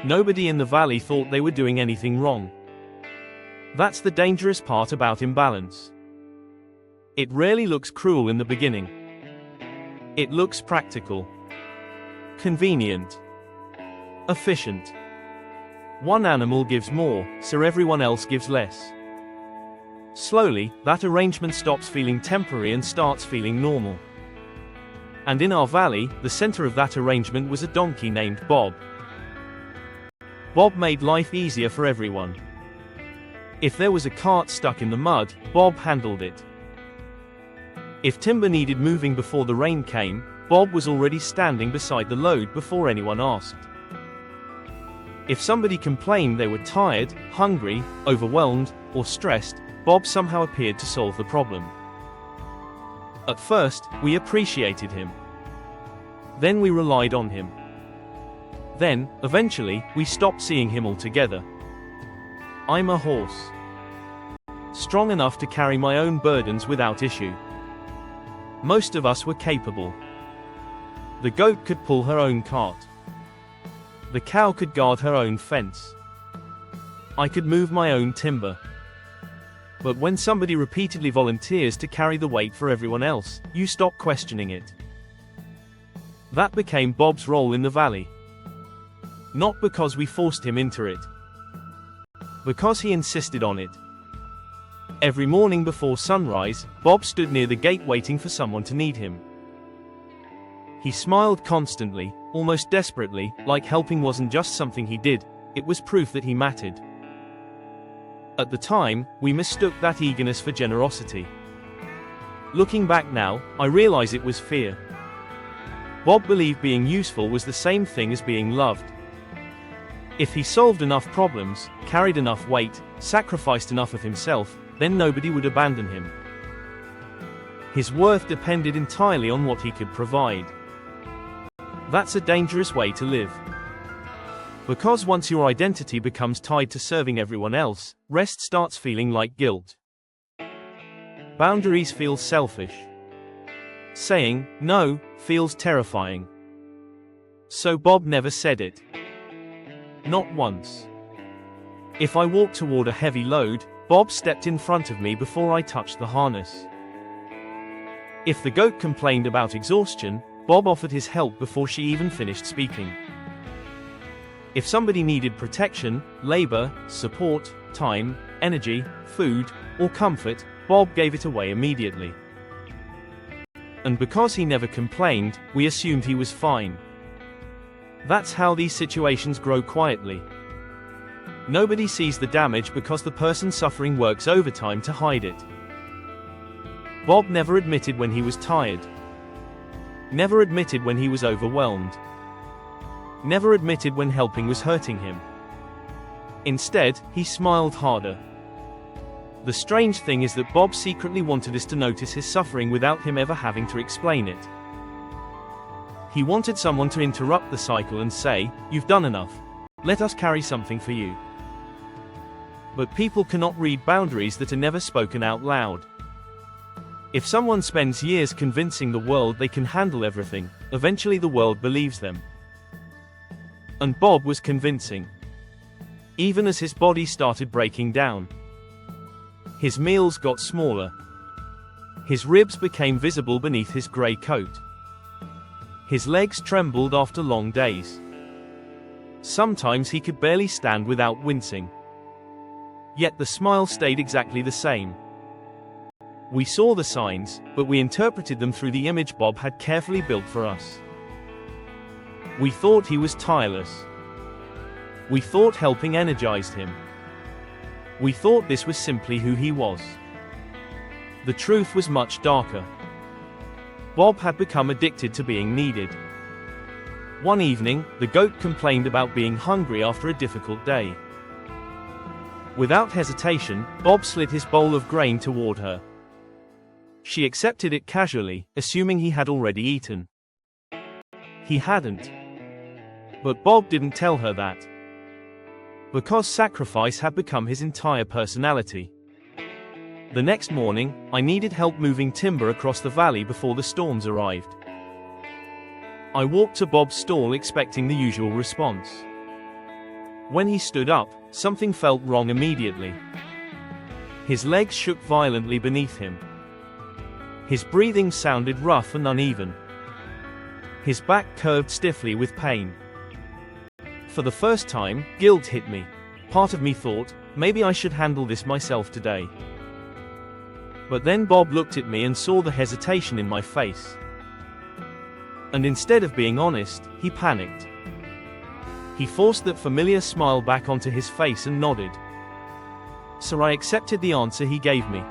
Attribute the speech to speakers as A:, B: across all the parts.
A: Nobody in the valley thought they were doing anything wrong. That's the dangerous part about imbalance. It rarely looks cruel in the beginning. It looks practical, convenient, efficient. One animal gives more, so everyone else gives less. Slowly, that arrangement stops feeling temporary and starts feeling normal. And in our valley, the center of that arrangement was a donkey named Bob. Bob made life easier for everyone. If there was a cart stuck in the mud, Bob handled it. If timber needed moving before the rain came, Bob was already standing beside the load before anyone asked. If somebody complained they were tired, hungry, overwhelmed, or stressed, Bob somehow appeared to solve the problem. At first, we appreciated him. Then we relied on him. Then, eventually, we stopped seeing him altogether. I'm a horse. Strong enough to carry my own burdens without issue. Most of us were capable. The goat could pull her own cart. The cow could guard her own fence. I could move my own timber. But when somebody repeatedly volunteers to carry the weight for everyone else, you stop questioning it. That became Bob's role in the valley. Not because we forced him into it. Because he insisted on it. Every morning before sunrise, Bob stood near the gate waiting for someone to need him. He smiled constantly, almost desperately, like helping wasn't just something he did, it was proof that he mattered. At the time, we mistook that eagerness for generosity. Looking back now, I realize it was fear. Bob believed being useful was the same thing as being loved. If he solved enough problems, carried enough weight, sacrificed enough of himself, then nobody would abandon him. His worth depended entirely on what he could provide. That's a dangerous way to live. Because once your identity becomes tied to serving everyone else, rest starts feeling like guilt. Boundaries feel selfish. Saying no feels terrifying. So Bob never said it. Not once. If I walked toward a heavy load, Bob stepped in front of me before I touched the harness. If the goat complained about exhaustion, Bob offered his help before she even finished speaking. If somebody needed protection, labor, support, time, energy, food, or comfort, Bob gave it away immediately. And because he never complained, we assumed he was fine. That's how these situations grow quietly. Nobody sees the damage because the person suffering works overtime to hide it. Bob never admitted when he was tired. Never admitted when he was overwhelmed. Never admitted when helping was hurting him. Instead, he smiled harder. The strange thing is that Bob secretly wanted us to notice his suffering without him ever having to explain it. He wanted someone to interrupt the cycle and say, "You've done enough. Let us carry something for you." But people cannot read boundaries that are never spoken out loud. If someone spends years convincing the world they can handle everything, eventually the world believes them. And Bob was convincing. Even as his body started breaking down. His meals got smaller. His ribs became visible beneath his gray coat. His legs trembled after long days. Sometimes he could barely stand without wincing. Yet the smile stayed exactly the same. We saw the signs, but we interpreted them through the image Bob had carefully built for us. We thought he was tireless. We thought helping energized him. We thought this was simply who he was. The truth was much darker. Bob had become addicted to being needed. One evening, the goat complained about being hungry after a difficult day. Without hesitation, Bob slid his bowl of grain toward her. She accepted it casually, assuming he had already eaten. He hadn't. But Bob didn't tell her that. Because sacrifice had become his entire personality. The next morning, I needed help moving timber across the valley before the storms arrived. I walked to Bob's stall expecting the usual response. When he stood up, something felt wrong immediately. His legs shook violently beneath him. His breathing sounded rough and uneven. His back curved stiffly with pain. For the first time, guilt hit me. Part of me thought, maybe I should handle this myself today. But then Bob looked at me and saw the hesitation in my face. And instead of being honest, he panicked. He forced that familiar smile back onto his face and nodded. So I accepted the answer he gave me.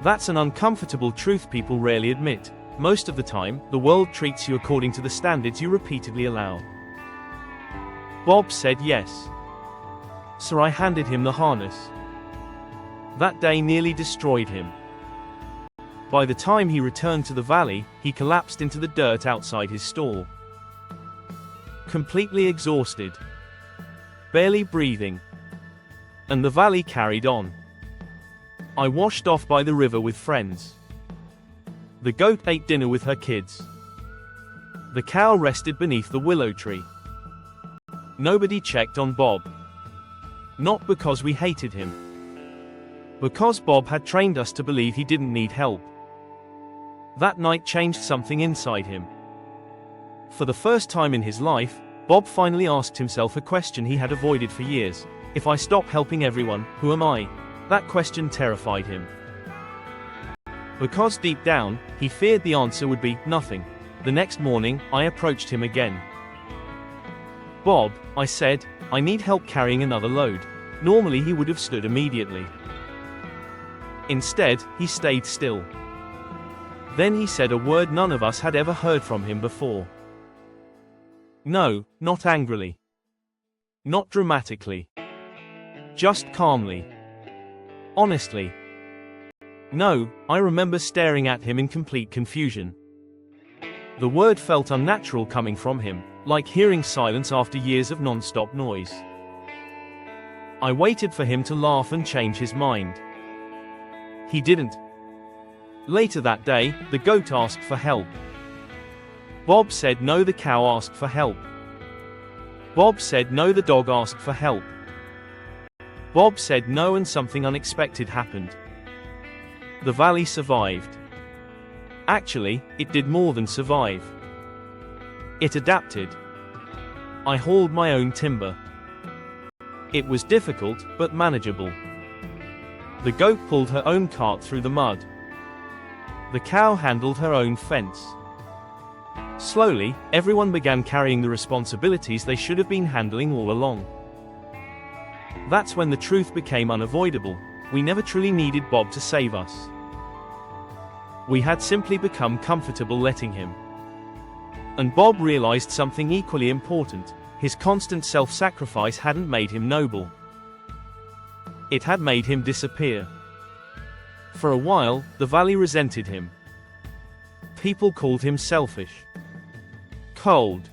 A: That's an uncomfortable truth people rarely admit. Most of the time, the world treats you according to the standards you repeatedly allow. Bob said yes. So I handed him the harness. That day nearly destroyed him. By the time he returned to the valley, he collapsed into the dirt outside his stall. Completely exhausted. Barely breathing. And the valley carried on. I washed off by the river with friends. The goat ate dinner with her kids. The cow rested beneath the willow tree. Nobody checked on Bob. Not because we hated him. Because Bob had trained us to believe he didn't need help. That night changed something inside him. For the first time in his life, Bob finally asked himself a question he had avoided for years. If I stop helping everyone, who am I? That question terrified him. Because deep down, he feared the answer would be nothing. The next morning, I approached him again. Bob, I said, I need help carrying another load. Normally he would have stood immediately. Instead, he stayed still. Then he said a word none of us had ever heard from him before. No, not angrily. Not dramatically. Just calmly. Honestly. No, I remember staring at him in complete confusion. The word felt unnatural coming from him, like hearing silence after years of non-stop noise. I waited for him to laugh and change his mind. He didn't. Later that day, the goat asked for help. Bob said no, the cow asked for help. Bob said no, the dog asked for help. Bob said no, and something unexpected happened. The valley survived. Actually, it did more than survive. It adapted. I hauled my own timber. It was difficult, but manageable. The goat pulled her own cart through the mud. The cow handled her own fence. Slowly, everyone began carrying the responsibilities they should have been handling all along. That's when the truth became unavoidable. We never truly needed Bob to save us. We had simply become comfortable letting him. And Bob realized something equally important. His constant self-sacrifice hadn't made him noble. It had made him disappear. For a while, the valley resented him. People called him selfish. Cold.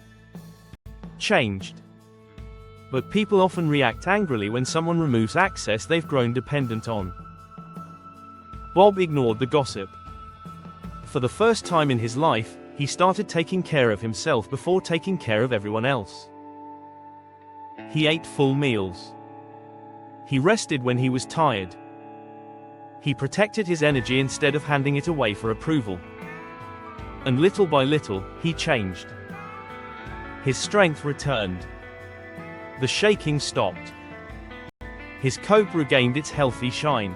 A: Changed. But people often react angrily when someone removes access they've grown dependent on. Bob ignored the gossip. For the first time in his life, he started taking care of himself before taking care of everyone else. He ate full meals. He rested when he was tired. He protected his energy instead of handing it away for approval. And little by little, he changed. His strength returned. The shaking stopped. His coat regained its healthy shine.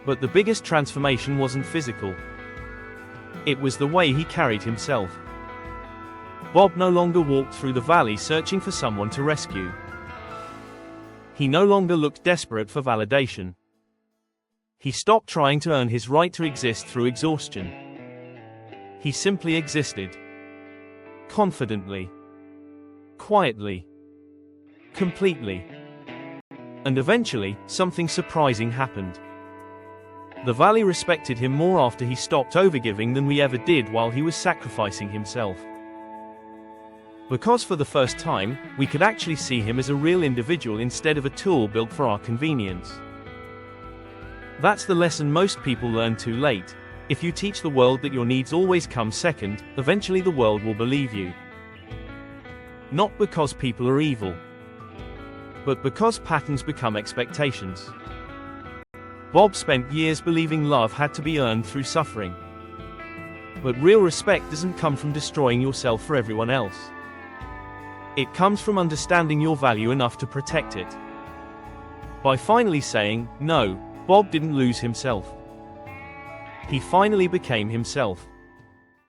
A: But the biggest transformation wasn't physical. It was the way he carried himself. Bob no longer walked through the valley searching for someone to rescue. He no longer looked desperate for validation. He stopped trying to earn his right to exist through exhaustion. He simply existed. Confidently. Quietly. Completely. And eventually, something surprising happened. The valley respected him more after he stopped overgiving than we ever did while he was sacrificing himself. Because for the first time, we could actually see him as a real individual instead of a tool built for our convenience. That's the lesson most people learn too late. If you teach the world that your needs always come second, eventually the world will believe you. Not because people are evil, but because patterns become expectations. Bob spent years believing love had to be earned through suffering. But real respect doesn't come from destroying yourself for everyone else. It comes from understanding your value enough to protect it. By finally saying no, Bob didn't lose himself. He finally became himself.